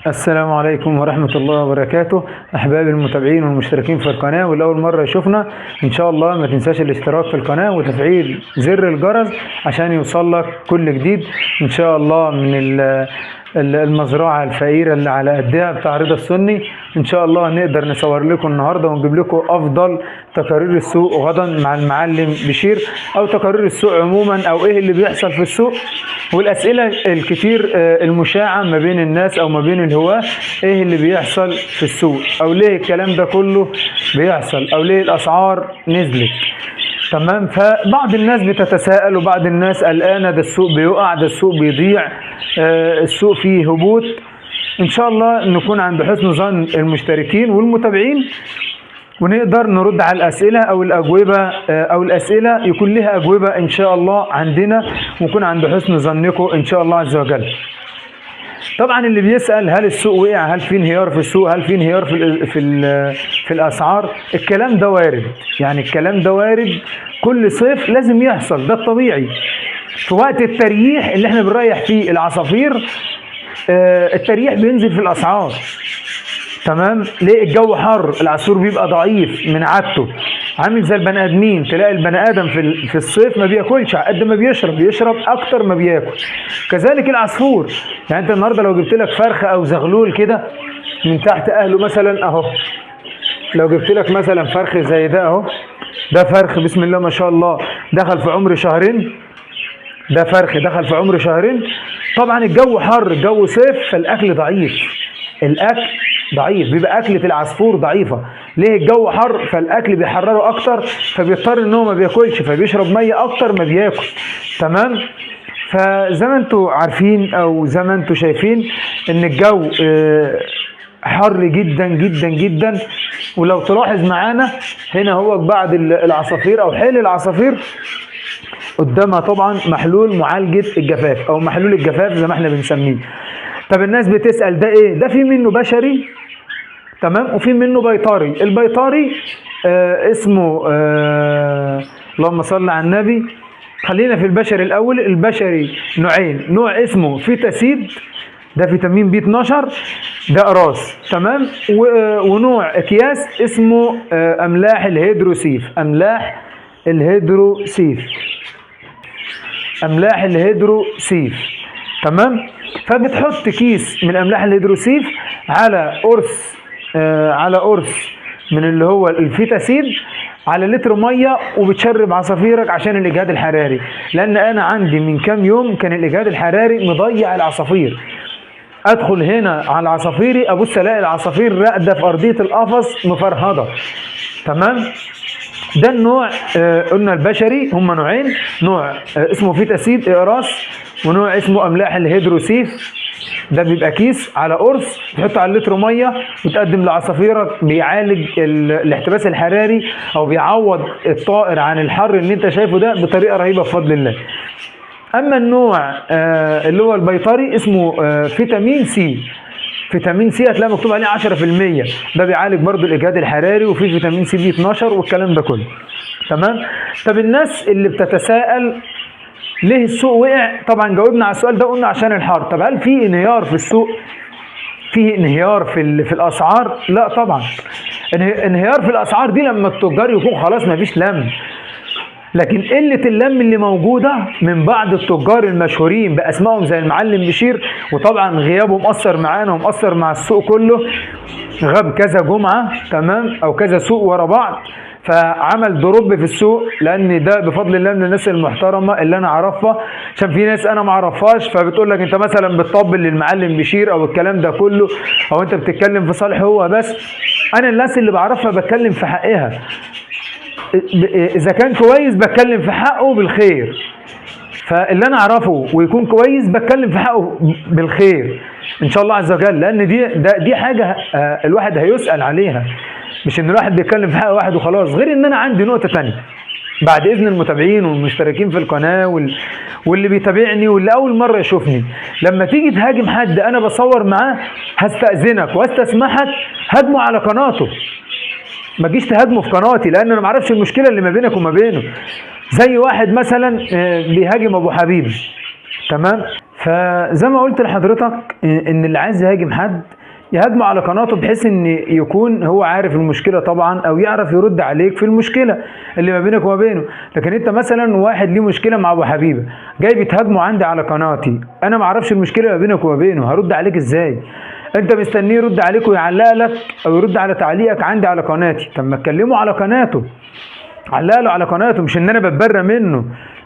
السلام عليكم ورحمة الله وبركاته. أحباب المتابعين والمشتركين في القناة، والأول مرة يشوفنا إن شاء الله ما تنساش الاشتراك في القناة وتفعيل زر الجرس عشان يوصل لك كل جديد إن شاء الله من المزرعة الفقيرة اللي على قدها بتاع رضا السني. إن شاء الله نقدر نصور لكم النهاردة ونجيب لكم أفضل تقارير السوق غدا مع المعلم بشير، أو تقارير السوق عموما، أو إيه اللي بيحصل في السوق، والأسئلة الكتير المشاعة ما بين الناس أو ما بين الهواة، إيه اللي بيحصل في السوق، أو ليه الكلام ده كله بيحصل، أو ليه الأسعار نزلت. تمام. فبعض الناس بتتساءل وبعض الناس قلقانة، ده السوق بيقع، ده السوق بيضيع، السوق فيه هبوط. إن شاء الله نكون عند حسن ظن المشتركين والمتابعين، ونقدر نرد على الأسئلة أو الأجوبة أو الأسئلة يكون لها أجوبة إن شاء الله عندنا، ونكون عند حسن ظنكم إن شاء الله عز وجل. طبعا اللي بيسأل هل السوق وقع، هل في انهيار في السوق، هل في انهيار في الأسعار، الكلام ده وارد. يعني الكلام ده وارد، كل صيف لازم يحصل، ده الطبيعي. في وقت التريح اللي احنا بنريح فيه العصافير، التريح بينزل في الأسعار. تمام. ليه؟ الجو حر، العصفور بيبقى ضعيف من عادته، عامل زي البني ادمين. تلاقي البني ادم في الصيف ما بياكلش قد ما بيشرب اكتر ما بياكل. كذلك العصفور. يعني انت النهارده لو جبت لك فرخه او زغلول كده من تحت اهله مثلا اهو، لو جبت لك مثلا فرخ زي ده اهو، ده فرخ بسم الله ما شاء الله دخل في عمر شهرين، ده فرخ دخل في عمر شهرين. طبعا الجو حر، الجو صيف، فالاكل ضعيف، الاكل ضعيف، بيبقى أكلة العصفور ضعيفة. ليه؟ الجو حر، فالأكل بيحرره أكتر، فبيضطر إن هو ما بياكلش، فبيشرب مية أكتر ما بياكل. تمام. فزي ما انتوا عارفين أو زي ما انتوا شايفين إن الجو حر جدا جدا جدا. ولو تلاحظ معانا هنا هو بعض العصافير أو حيل العصافير قدامها طبعا محلول معالجة الجفاف أو محلول الجفاف زي ما احنا بنسميه. طب الناس بتسأل ده ايه؟ ده في منه بشري، تمام، وفي منه بيطري. البيطري اسمه اللهم صل على النبي. خلينا في البشري الاول. البشري نوعين، نوع اسمه فيتاسيد، ده فيتامين بي 12، ده قراص، تمام، ونوع اكياس اسمه املاح الهيدروسيف. املاح الهيدروسيف، املاح الهيدروسيف، تمام. فبتحط كيس من املاح الهيدروسيف على قرص من اللي هو الفيتاسيد على لتر ميه، وبتشرب عصافيرك عشان الاجهاد الحراري. لان انا عندي من كام يوم كان الاجهاد الحراري مضيع العصافير. ادخل هنا على عصافيري ابص الاقي العصافير راقده في ارضيه القفص مفرهده. تمام. ده النوع قلنا البشري. هم نوعين، نوع اسمه فيتاسيد اقراص، ونوع اسمه املاح الهيدروسيف. ده بيبقى كيس على قرص، تحطه على لتر ميه وتقدم لعصافيرك، بيعالج الاحتباس الحراري او بيعوض الطائر عن الحر اللي انت شايفه ده بطريقه رهيبه بفضل الله. اما النوع اللي هو البيطري اسمه فيتامين سي. فيتامين سي هتلاقي مكتوب عليه 10%، ده بيعالج برضو الاجهاد الحراري، وفي فيتامين سي بي 12 والكلام ده كله. تمام. طب الناس اللي بتتساءل ليه السوق وقع، طبعا جاوبنا على السؤال ده، قلنا عشان الحر. طب هل في انهيار في السوق، في انهيار في الاسعار؟ لا طبعا. انهيار في الاسعار دي لما التجار يكون خلاص ما فيش لم، لكن قله اللم اللي موجوده من بعض التجار المشهورين باسمائهم زي المعلم بشير، وطبعا غيابه مؤثر معانا ومؤثر مع السوق كله، غاب كذا جمعه، تمام، او كذا سوق ورا بعض، فعمل دروب في السوق. لان ده بفضل الله من الناس المحترمه اللي انا اعرفها، عشان في ناس انا ما اعرفهاش فبتقول لك انت مثلا بتطبل للمعلم بشير او الكلام ده كله، او انت بتتكلم في صالح هو بس. انا الناس اللي بعرفها بتكلم في حقها، اذا كان كويس بتكلم في حقه بالخير، فاللي انا اعرفه ويكون كويس بتكلم في حقه بالخير ان شاء الله عز وجل. لان دي حاجه الواحد هيسأل عليها، مش ان الواحد بيتكلم في حق واحد وخلاص. غير ان انا عندي نقطه ثانيه بعد اذن المتابعين والمشتركين في القناه واللي بيتابعني واللي اول مره يشوفني، لما تيجي تهاجم حد انا بصور معاه هستأذنك واستسمحك هاجمه على قناته، ما تجيش تهاجمه في قناتي، لان انا ما اعرفش المشكله اللي ما بينك وما بينه. زي واحد مثلا بيهاجم ابو حبيب، تمام، فزي ما قلت لحضرتك ان اللي عايز يهاجم حد يهاجمه على قناته، بحيث ان يكون هو عارف المشكله طبعا، او يعرف يرد عليك في المشكله اللي ما بينك وما بينه. لكن انت مثلا واحد ليه مشكله مع ابو حبيبه، جاي بتهاجمه عندي على قناتي، انا ما اعرفش المشكله ما بينك وما بينه، هرد عليك ازاي؟ انت مستنيه يرد عليك ويعلق لك او يرد على تعليقك عندي على قناتي. طب ما تكلمه على قناته، علق له على قناته، مش ان انا بتبرى منه.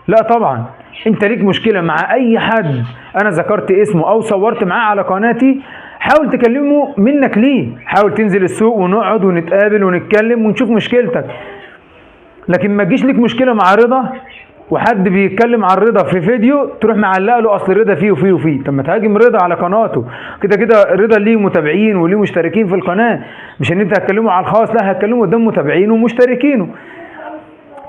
لا طبعا، انت ليك مشكله مع اي حد انا ذكرت اسمه او صورت معاه على قناتي، حاول تكلمه منك ليه، حاول تنزل السوق ونقعد ونتقابل ونتكلم ونشوف مشكلتك. لكن ما تجيش ليك مشكله مع رضا وحد بيتكلم عن رضا في فيديو تروح معلق له اصل رضا فيه وفيه وفيه. طب ما تهاجم رضا على قناته، كده كده رضا ليه متابعين وليه مشتركين في القناه، مش ان انت هتكلمه على الخاص، لا هتكلمه قدام متابعينه ومشتركينه.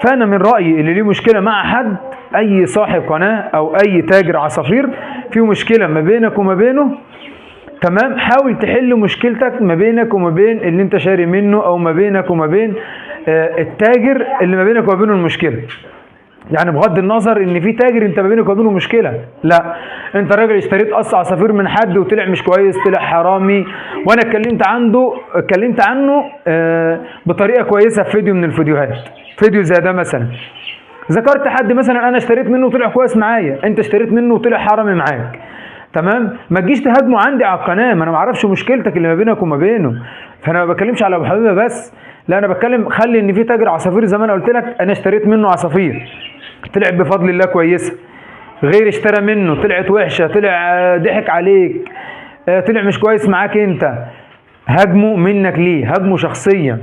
فانا من رايي اللي ليه مشكله مع حد، اي صاحب قناه او اي تاجر عصافير فيه مشكله ما بينك وما بينه، تمام، حاول تحل مشكلتك ما بينك وما بين اللي انت شاري منه، او ما بينك وما بين التاجر اللي ما بينك وما بينه المشكله. يعني بغض النظر ان في تاجر انت ما بينك وبينه مشكله، لا، انت راجل اشتريت قص عصافير من حد وطلع مش كويس، طلع حرامي، وانا اتكلمت عنه بطريقه كويسه في فيديو من الفيديوهات، فيديو زي ده مثلا، ذكرت حد مثلا انا اشتريت منه وطلع كويس معايا، انت اشتريت منه وطلع حرامي معاك، تمام، ما تجيش تهاجمه عندي على القناه، ما انا ما اعرفش مشكلتك اللي ما بينك وما بينه. فانا ما بتكلمش على ابو حبيبه بس، لا، انا بتكلم خلي ان في تاجر عصافير زي ما انا قلت لك انا اشتريت منه عصافير طلعت بفضل الله كويسه، غير اشترى منه طلعت وحشه، طلع ضحك عليك، طلع مش كويس معاك انت، هاجمه منك ليه؟ هاجمه شخصيا،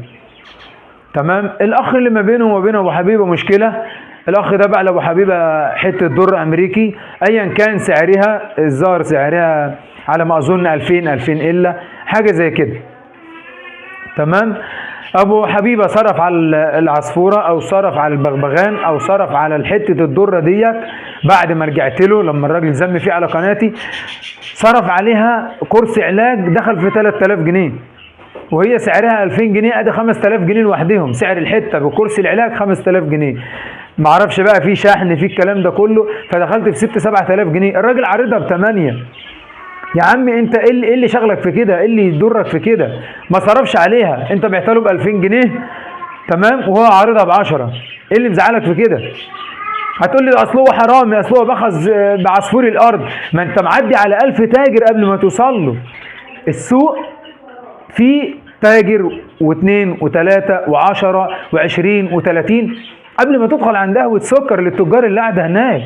تمام. الاخ اللي ما بينه وما بين ابو حبيبه مشكله، الاخ ده بقى لابو حبيبه حته در امريكي ايا كان سعرها، الظاهر سعرها على ما اظن 2000 الا حاجه زي كده، تمام. ابو حبيبه صرف على العصفوره او صرف على البغبغان او صرف على الحته الدره ديت بعد ما رجعت له لما الراجل ذم فيه على قناتي، صرف عليها كورس علاج دخل في 3000 جنيه، وهي سعرها 2000 جنيه، ادي 5000 جنيه لوحدهم سعر الحته بكورس العلاج 5000 جنيه. ما اعرفش بقى في شحن في الكلام ده كله، فدخلت في 6 7000 جنيه، الراجل عارضها ب8. يا عم انت ايه اللي شغلك في كده؟ ايه اللي يضرك في كده؟ ما صرفش عليها، انت بعتها له ب 2000 جنيه، تمام، وهو عارضها ب10، ايه اللي مزعلك في كده؟ هتقول لي اصل هو حرامي، اصل هو باخذ بعصفور الارض، ما انت معدي على 1000 تاجر قبل ما توصل له. السوق فيه تاجر واثنين وثلاثة و10 و20 و30 قبل ما تدخل عند قهوة سكر للتجار اللي قاعدة هناك.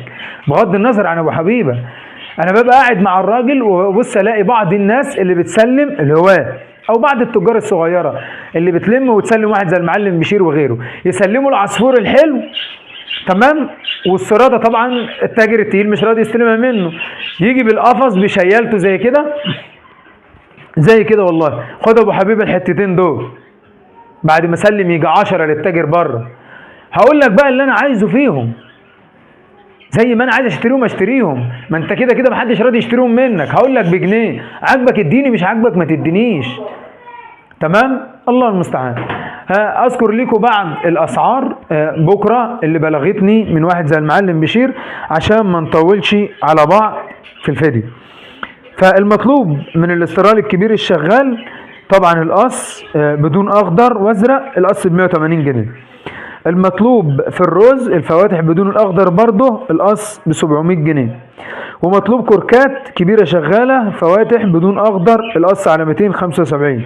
بغض النظر عن ابو حبيبة، انا ببقى قاعد مع الراجل وبص الاقي بعض الناس اللي بتسلم الهواة او بعض التجار الصغيرة اللي بتلم وتسلم واحد زي المعلم بشير وغيره، يسلموا العصفور الحلو، تمام، والسرادة طبعا التاجر التقيل مش راضي يستلمها منه، يجي بالقفص بشيالته زي كده زي كده، والله خد ابو حبيبه الحتتين دول بعد ما سلم يجي 10 للتاجر بره. هقول لك بقى اللي انا عايزه فيهم، زي ما انا عايز اشتريهم اشتريهم، ما انت كده كده محدش راضي يشتريهم منك. هقول لك بجنيه، عاجبك اديني، مش عاجبك ما تدينيش، تمام. الله المستعان. اذكر لكم بعض الاسعار بكره اللي بلغتني من واحد زي المعلم بشير عشان ما نطولش على بعض في الفيديو. فالمطلوب من الاسترال الكبير الشغال طبعا القص بدون اخضر وازرق، القص ب 180 جنيه. المطلوب في الرز الفواتح بدون الاخضر برضه القص ب 700 جنيه. ومطلوب كركات كبيره شغاله فواتح بدون اخضر القص على 275.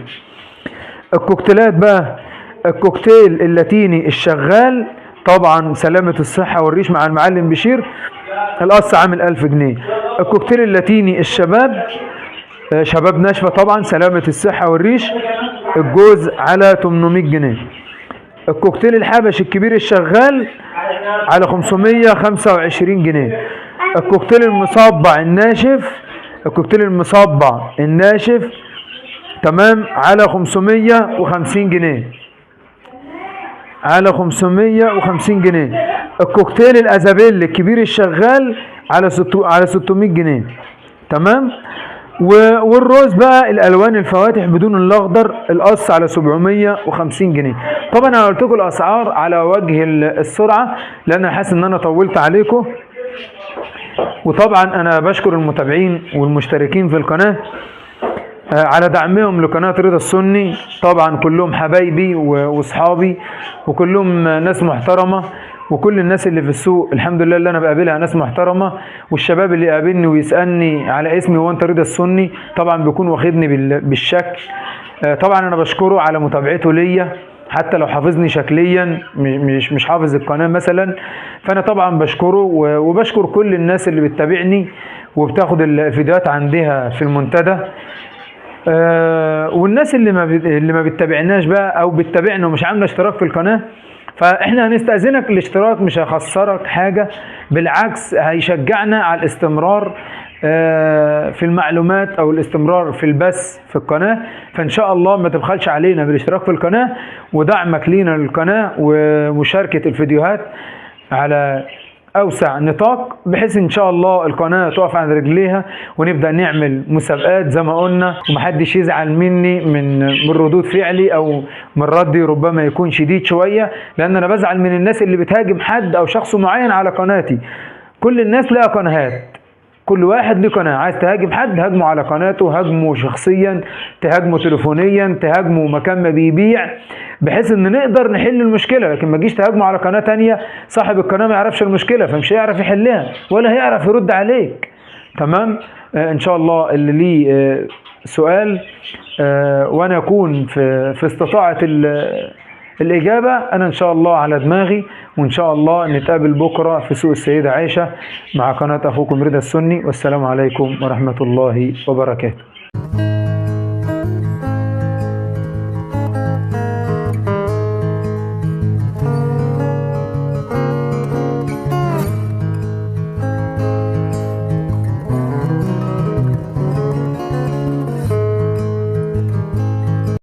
الكوكتيلات بقى، الكوكتيل اللاتيني الشغال طبعا سلامه الصحه والريش مع المعلم بشير القص عامل 1000 جنيه. الكوكتيل اللاتيني الشباب شباب ناشفه طبعا سلامه الصحه والريش الجوز على 800 جنيه. الكوكتيل الحبش الكبير الشغال على 525 جنيه. الكوكتيل المصبع الناشف، الكوكتيل المصبع الناشف، تمام، على 550 جنيه، على 550 جنيه. الكوكتيل الازابيل الكبير الشغال على 600 جنيه، تمام. والروز بقى الالوان الفواتح بدون الاخضر القص على 750 جنيه. طبعا انا قلت لكم الاسعار على وجه السرعه لان انا حاسس ان انا طولت عليكم. وطبعا انا بشكر المتابعين والمشتركين في القناة على دعمهم لقناة رضا السني. طبعا كلهم حبايبي واصحابي، وكلهم ناس محترمة، وكل الناس اللي في السوق الحمد لله اللي انا بقابلها ناس محترمة. والشباب اللي يقابلني ويسألني على اسمي وانت رضا السني طبعا بيكون واخدني بالشكل. طبعا انا بشكره على متابعته ليا، حتى لو حافظني شكليا مش حافظ القناة مثلا. فانا طبعا بشكره، وبشكر كل الناس اللي بتتابعني وبتاخد الفيديوهات عندها في المنتدى. والناس اللي ما بتتابعناش بقى او بتتابعنا ومش عامله اشتراك في القناه، فاحنا هنستأذنك. الاشتراك مش هيخسرك حاجه، بالعكس هيشجعنا على الاستمرار في المعلومات او الاستمرار في البث في القناه. فان شاء الله ما تبخلش علينا بالاشتراك في القناه ودعمك لينا للقناه ومشاركه الفيديوهات على اوسع نطاق، بحيث ان شاء الله القناه تقف على رجليها ونبدا نعمل مسابقات زي ما قلنا، ومحدش يزعل مني من ردود فعلي او من ردي ربما يكون شديد شويه، لان انا بزعل من الناس اللي بتهاجم حد او شخص معين على قناتي. كل الناس لها قنوات، كل واحد ليه قناه. عايز تهاجم حد هاجمه على قناته، هاجمه شخصيا، تهاجمه تليفونيا، تهاجمه مكان ما بيبيع، بحيث ان نقدر نحل المشكله. لكن ما تجيش تهاجمه على قناه تانية صاحب القناه ما يعرفش المشكله، فمش هيعرف يحلها ولا هيعرف يرد عليك. تمام. ان شاء الله اللي ليه سؤال وانا اكون في استطاعه الإجابة، أنا إن شاء الله على دماغي. وإن شاء الله نتقابل بكرة في سوق السيدة عائشة مع قناة أخوكم رضا السني. والسلام عليكم ورحمة الله وبركاته.